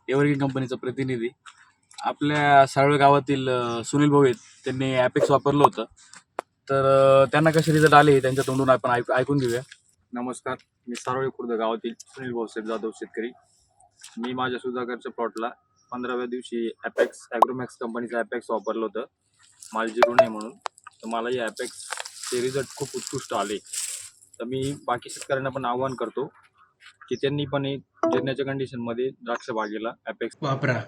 Evergreen कंपनीचा प्रतिनिधी. आपल्या साळवे गावातील सुनील भाऊ आहेत, त्यांनी ॲपेक्स वापरलं होतं. तर त्यांना कसे रिझल्ट आले त्यांच्या तोंडून आपण ऐकून घेऊया. नमस्कार, मी सारोळी खुर्द गावातील सुनील भाऊसाहेब जाधव शेतकरी. मी माझ्या सुधागरच्या प्लॉटला 15व्या दिवशी ॲपेक्स ॲग्रोमॅक्स कंपनीचं ॲपेक्स वापरलं होतं माल जिरू नये म्हणून. तर मला या ॲपेक्सचे रिझल्ट खूप उत्कृष्ट आले. तर मी बाकी शेतकऱ्यांना पण आवाहन करतो की त्यांनी पण एक जिरण्याच्या कंडिशनमध्ये द्राक्ष बागेला ॲपेक्स वापरा.